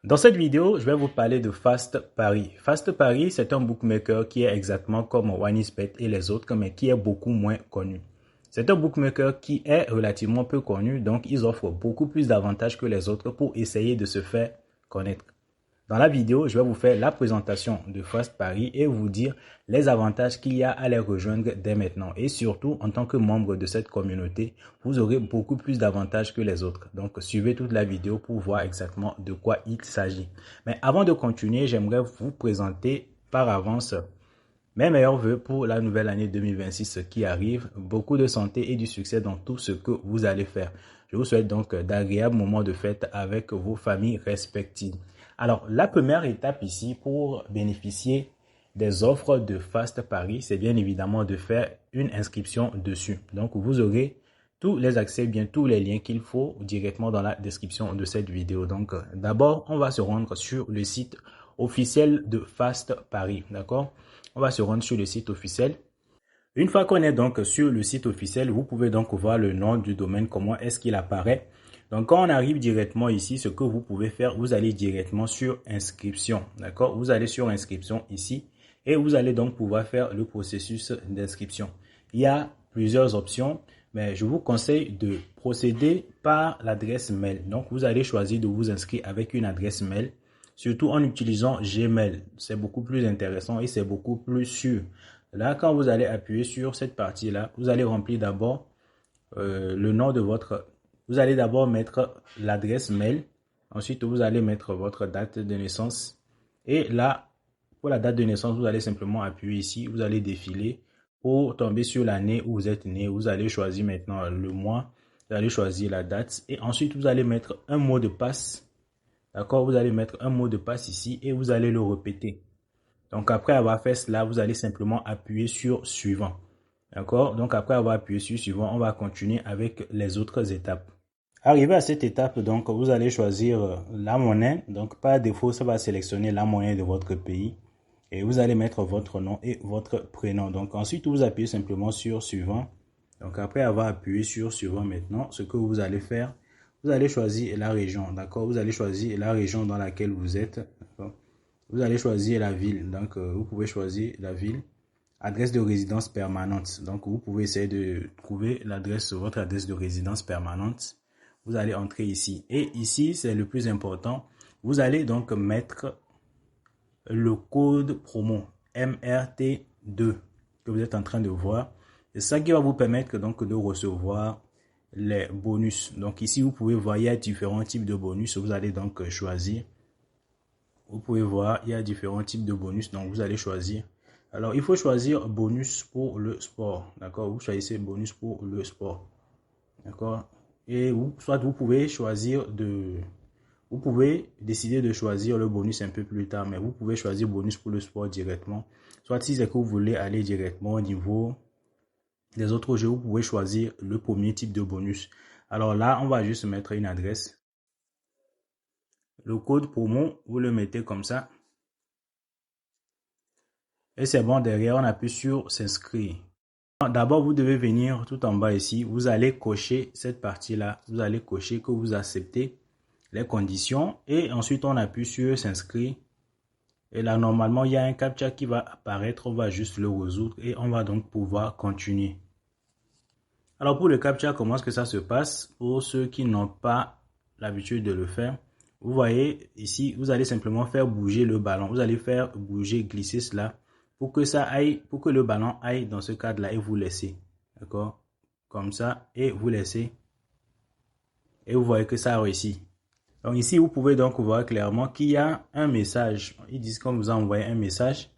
Dans cette vidéo, je vais vous parler de Fast Paris. Fast Paris, c'est un bookmaker qui est exactement comme OneXBet et les autres, mais qui est beaucoup moins connu. C'est un bookmaker qui est relativement peu connu, donc ils offrent beaucoup plus d'avantages que les autres pour essayer de se faire connaître. Dans la vidéo, je vais vous faire la présentation de Fast Paris et vous dire les avantages qu'il y a à les rejoindre dès maintenant. Et surtout, en tant que membre de cette communauté, vous aurez beaucoup plus d'avantages que les autres. Donc, suivez toute la vidéo pour voir exactement de quoi il s'agit. Mais avant de continuer, j'aimerais vous présenter par avance mes meilleurs vœux pour la nouvelle année 2026 qui arrive. Beaucoup de santé et du succès dans tout ce que vous allez faire. Je vous souhaite donc d'agréables moments de fête avec vos familles respectives. Alors, la première étape ici pour bénéficier des offres de Fast Paris, c'est bien évidemment de faire une inscription dessus. Donc, vous aurez tous les accès, bien tous les liens qu'il faut directement dans la description de cette vidéo. Donc, d'abord, on va se rendre sur le site officiel de Fast Paris, d'accord? On va se rendre sur le site officiel. Une fois qu'on est donc sur le site officiel, vous pouvez donc voir le nom du domaine, comment est-ce qu'il apparaît. Donc, quand on arrive directement ici, ce que vous pouvez faire, vous allez directement sur inscription, d'accord? Vous allez sur inscription ici et vous allez donc pouvoir faire le processus d'inscription. Il y a plusieurs options, mais je vous conseille de procéder par l'adresse mail. Donc, vous allez choisir de vous inscrire avec une adresse mail, surtout en utilisant Gmail. C'est beaucoup plus intéressant et c'est beaucoup plus sûr. Là, quand vous allez appuyer sur cette partie-là, vous allez remplir d'abord le nom de votre... Vous allez d'abord mettre l'adresse mail. Ensuite, vous allez mettre votre date de naissance. Et là, pour la date de naissance, vous allez simplement appuyer ici. Vous allez défiler pour tomber sur l'année où vous êtes né. Vous allez choisir maintenant le mois. Vous allez choisir la date. Et ensuite, vous allez mettre un mot de passe. D'accord? Vous allez mettre un mot de passe ici et vous allez le répéter. Donc, après avoir fait cela, vous allez simplement appuyer sur suivant. D'accord? Donc, après avoir appuyé sur suivant, on va continuer avec les autres étapes. Arrivé à cette étape, donc, vous allez choisir la monnaie. Donc, par défaut, ça va sélectionner la monnaie de votre pays. Et vous allez mettre votre nom et votre prénom. Donc, ensuite, vous appuyez simplement sur suivant. Donc, après avoir appuyé sur suivant maintenant, ce que vous allez faire, vous allez choisir la région. D'accord? Vous allez choisir la région dans laquelle vous êtes. Vous allez choisir la ville. Donc, vous pouvez choisir la ville. Adresse de résidence permanente. Donc, vous pouvez essayer de trouver votre adresse de résidence permanente. Vous allez entrer ici. Et ici, c'est le plus important. Vous allez donc mettre le code promo MRT2 que vous êtes en train de voir. C'est ça qui va vous permettre donc de recevoir les bonus. Donc, ici, vous pouvez voir, il y a différents types de bonus. Vous allez donc choisir. Vous pouvez voir, il y a différents types de bonus. Donc, vous allez choisir. Alors, il faut choisir bonus pour le sport. D'accord? Vous choisissez bonus pour le sport. D'accord? Et soit vous pouvez choisir vous pouvez décider de choisir le bonus un peu plus tard, mais vous pouvez choisir bonus pour le sport directement. Soit si c'est que vous voulez aller directement au niveau des autres jeux, vous pouvez choisir le premier type de bonus. Alors là, on va juste mettre une adresse. Le code promo, vous le mettez comme ça. Et c'est bon, derrière, on appuie sur s'inscrire. D'abord, vous devez venir tout en bas ici. Vous allez cocher cette partie-là. Vous allez cocher que vous acceptez les conditions. Et ensuite, on appuie sur s'inscrire. Et là, normalement, il y a un captcha qui va apparaître. On va juste le résoudre et on va donc pouvoir continuer. Alors, pour le captcha, comment est-ce que ça se passe? Pour ceux qui n'ont pas l'habitude de le faire, vous voyez ici, vous allez simplement faire bouger le ballon. Vous allez faire bouger, glisser cela pour que ça aille, pour que le ballon aille dans ce cadre-là et vous laissez. D'accord? Comme ça, et vous laissez. Et vous voyez que ça a réussi. Donc ici, vous pouvez donc voir clairement qu'il y a un message. Ils disent qu'on vous a envoyé un message.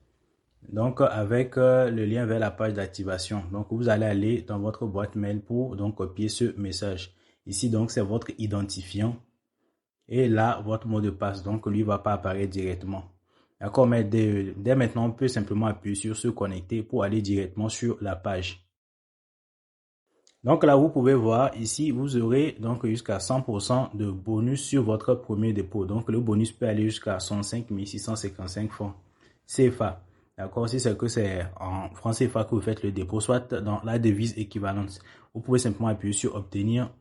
Donc avec le lien vers la page d'activation. Donc vous allez aller dans votre boîte mail pour donc copier ce message. Ici donc c'est votre identifiant. Et là, votre mot de passe. Donc lui ne va pas apparaître directement. D'accord, mais dès maintenant, on peut simplement appuyer sur se connecter pour aller directement sur la page. Donc là, vous pouvez voir ici, vous aurez donc jusqu'à 100% de bonus sur votre premier dépôt. Donc le bonus peut aller jusqu'à 65 655 francs CFA. D'accord, si c'est que c'est en francs CFA que vous faites le dépôt, soit dans la devise équivalente. Vous pouvez simplement appuyer sur obtenir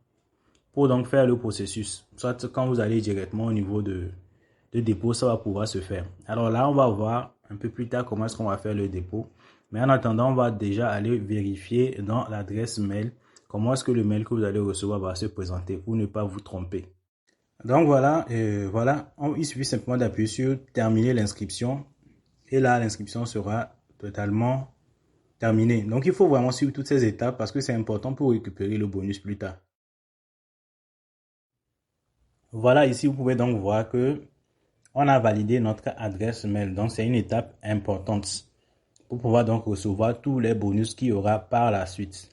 pour donc faire le processus. Soit quand vous allez directement au niveau de de dépôt, ça va pouvoir se faire. Alors là, on va voir un peu plus tard comment est-ce qu'on va faire le dépôt. Mais en attendant, on va déjà aller vérifier dans l'adresse mail comment est-ce que le mail que vous allez recevoir va se présenter pour ne pas vous tromper. Donc voilà, il suffit simplement d'appuyer sur terminer l'inscription et là l'inscription sera totalement terminée. Donc il faut vraiment suivre toutes ces étapes parce que c'est important pour récupérer le bonus plus tard. Voilà, ici vous pouvez donc voir que on a validé notre adresse mail. Donc c'est une étape importante pour pouvoir donc recevoir tous les bonus qu'il y aura par la suite.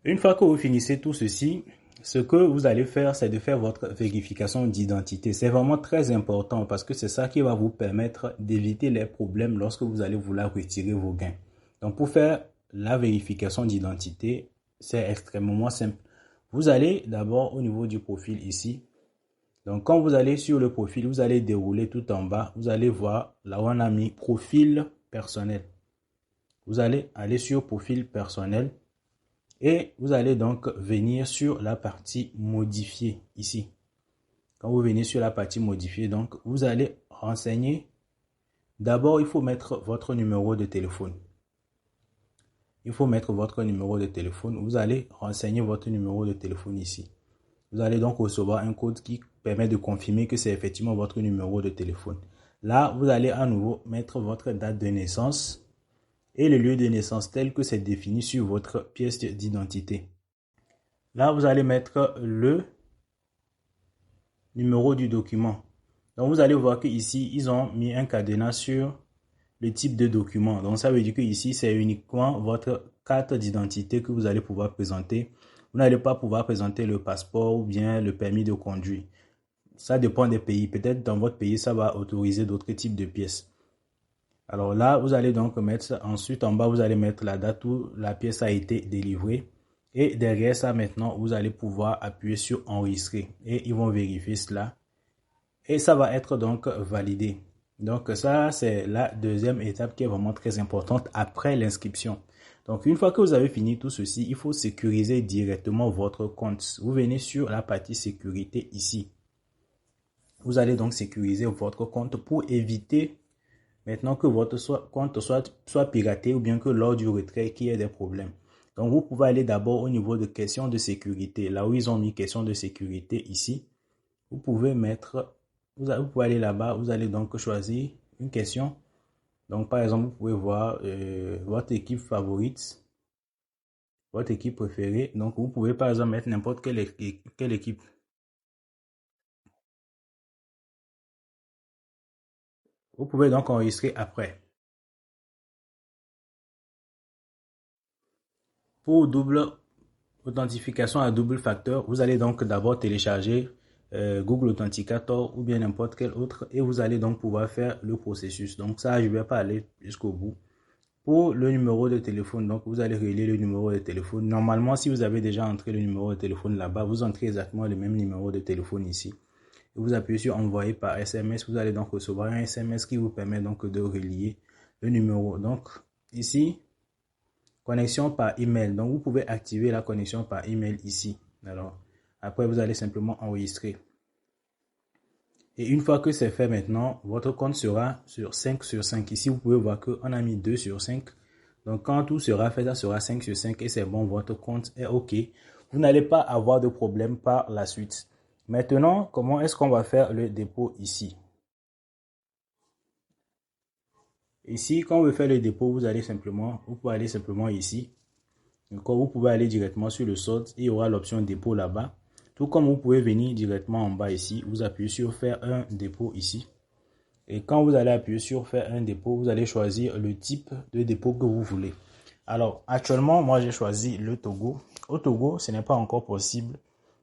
Une fois que vous finissez tout ceci, ce que vous allez faire, c'est de faire votre vérification d'identité. C'est vraiment très important parce que c'est ça qui va vous permettre d'éviter les problèmes lorsque vous allez vouloir retirer vos gains. Donc pour faire la vérification d'identité, c'est extrêmement simple. Vous allez d'abord au niveau du profil ici. Donc quand vous allez sur le profil, vous allez dérouler tout en bas. Vous allez voir là où on a mis profil personnel. Vous allez aller sur profil personnel. Et vous allez donc venir sur la partie modifier ici. Quand vous venez sur la partie modifier, donc vous allez renseigner. D'abord, il faut mettre votre numéro de téléphone. Il faut mettre votre numéro de téléphone. Vous allez renseigner votre numéro de téléphone ici. Vous allez donc recevoir un code qui permet de confirmer que c'est effectivement votre numéro de téléphone. Là, vous allez à nouveau mettre votre date de naissance et le lieu de naissance tel que c'est défini sur votre pièce d'identité. Là, vous allez mettre le numéro du document. Donc, vous allez voir qu'ici, ils ont mis un cadenas sur le type de document. Donc, ça veut dire que ici, c'est uniquement votre carte d'identité que vous allez pouvoir présenter. Vous n'allez pas pouvoir présenter le passeport ou bien le permis de conduire. Ça dépend des pays. Peut-être dans votre pays, ça va autoriser d'autres types de pièces. Alors là, vous allez donc mettre, ensuite en bas, vous allez mettre la date où la pièce a été délivrée. Et derrière ça, maintenant, vous allez pouvoir appuyer sur enregistrer. Et ils vont vérifier cela. Et ça va être donc validé. Donc ça, c'est la deuxième étape qui est vraiment très importante après l'inscription. Donc une fois que vous avez fini tout ceci, il faut sécuriser directement votre compte. Vous venez sur la partie sécurité ici. Vous allez donc sécuriser votre compte pour éviter maintenant que votre compte soit piraté ou bien que lors du retrait qu'il y ait des problèmes. Donc vous pouvez aller d'abord au niveau de questions de sécurité. Là où ils ont mis questions de sécurité ici, vous pouvez mettre, vous pouvez aller là-bas, vous allez donc choisir une question. Donc par exemple, vous pouvez voir votre équipe favorite, votre équipe préférée. Donc vous pouvez par exemple mettre n'importe quelle équipe. Vous pouvez donc enregistrer après. Pour double authentification à double facteur, vous allez donc d'abord télécharger Google Authenticator ou bien n'importe quel autre et vous allez donc pouvoir faire le processus. Donc ça, je ne vais pas aller jusqu'au bout. Pour le numéro de téléphone, donc vous allez relier le numéro de téléphone. Normalement, si vous avez déjà entré le numéro de téléphone là-bas, vous entrez exactement le même numéro de téléphone ici. Et vous appuyez sur envoyer par SMS. Vous allez donc recevoir un SMS qui vous permet donc de relier le numéro. Donc ici, connexion par email. Donc vous pouvez activer la connexion par email ici. Alors après, vous allez simplement enregistrer. Et une fois que c'est fait maintenant, votre compte sera sur 5 sur 5. Ici, vous pouvez voir qu'on a mis 2 sur 5. Donc, quand tout sera fait, ça sera 5 sur 5 et c'est bon, votre compte est OK. Vous n'allez pas avoir de problème par la suite. Maintenant, comment est-ce qu'on va faire le dépôt ici? Ici, quand on veut faire le dépôt, vous pouvez aller simplement ici. Vous pouvez aller directement sur le sort et il y aura l'option dépôt là-bas. Tout comme vous pouvez venir directement en bas ici, vous appuyez sur faire un dépôt ici. Et quand vous allez appuyer sur faire un dépôt, vous allez choisir le type de dépôt que vous voulez. Alors actuellement, moi j'ai choisi le Togo. Au Togo, ce n'est pas encore possible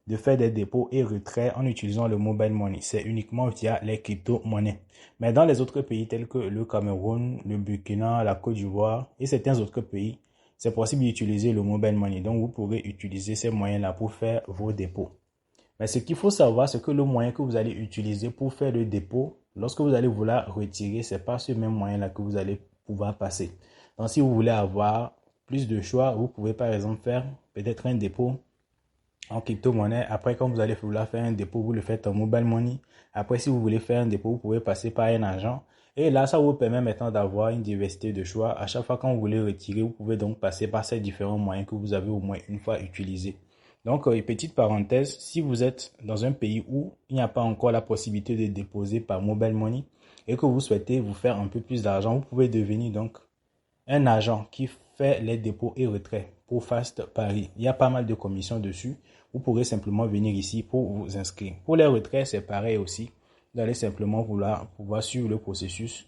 de faire des dépôts et retraits en utilisant le mobile money. C'est uniquement via les crypto-monnaies. Mais dans les autres pays tels que le Cameroun, le Burkina, la Côte d'Ivoire et certains autres pays, c'est possible d'utiliser le mobile money. Donc vous pourrez utiliser ces moyens-là pour faire vos dépôts. Mais ce qu'il faut savoir, c'est que le moyen que vous allez utiliser pour faire le dépôt, lorsque vous allez vouloir retirer, ce n'est pas ce même moyen-là que vous allez pouvoir passer. Donc si vous voulez avoir plus de choix, vous pouvez par exemple faire peut-être un dépôt en crypto-monnaie. Après, quand vous allez vouloir faire un dépôt, vous le faites en mobile money. Après, si vous voulez faire un dépôt, vous pouvez passer par un agent. Et là, ça vous permet maintenant d'avoir une diversité de choix. À chaque fois quand vous voulez retirer, vous pouvez donc passer par ces différents moyens que vous avez au moins une fois utilisés. Donc, petite parenthèse, si vous êtes dans un pays où il n'y a pas encore la possibilité de déposer par mobile money et que vous souhaitez vous faire un peu plus d'argent, vous pouvez devenir donc un agent qui fait les dépôts et retraits pour Fast Paris. Il y a pas mal de commissions dessus. Vous pourrez simplement venir ici pour vous inscrire. Pour les retraits, c'est pareil aussi. Vous allez simplement pouvoir suivre le processus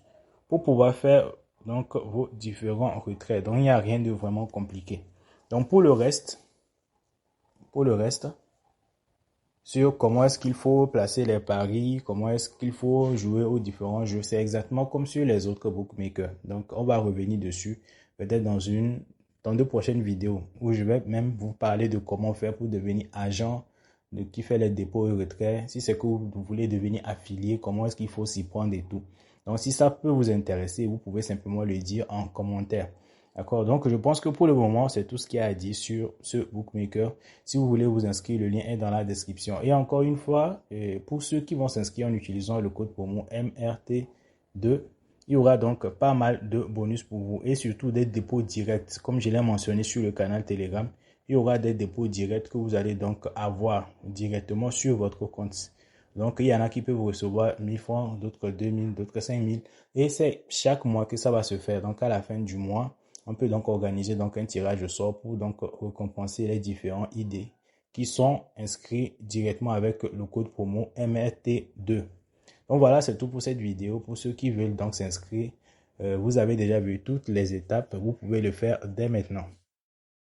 pour pouvoir faire donc vos différents retraits. Donc, il n'y a rien de vraiment compliqué. Donc, pour le reste, sur comment est-ce qu'il faut placer les paris, comment est-ce qu'il faut jouer aux différents jeux. C'est exactement comme sur les autres bookmakers. Donc, on va revenir dessus peut-être dans deux prochaines vidéos où je vais même vous parler de comment faire pour devenir agent de qui fait les dépôts et retraits. Si c'est que vous voulez devenir affilié, comment est-ce qu'il faut s'y prendre et tout. Donc, si ça peut vous intéresser, vous pouvez simplement le dire en commentaire. D'accord, donc je pense que pour le moment, c'est tout ce qu'il y a à dire sur ce bookmaker. Si vous voulez vous inscrire, le lien est dans la description. Et encore une fois, pour ceux qui vont s'inscrire en utilisant le code promo MRT2, il y aura donc pas mal de bonus pour vous et surtout des dépôts directs. Comme je l'ai mentionné sur le canal Telegram, il y aura des dépôts directs que vous allez donc avoir directement sur votre compte. Donc, il y en a qui peuvent recevoir 1000 francs, d'autres 2000, d'autres 5000. Et c'est chaque mois que ça va se faire. Donc, à la fin du mois, on peut donc organiser donc un tirage au sort pour donc récompenser les différents idées qui sont inscrits directement avec le code promo MRT2. Donc voilà, c'est tout pour cette vidéo. Pour ceux qui veulent donc s'inscrire, vous avez déjà vu toutes les étapes. Vous pouvez le faire dès maintenant.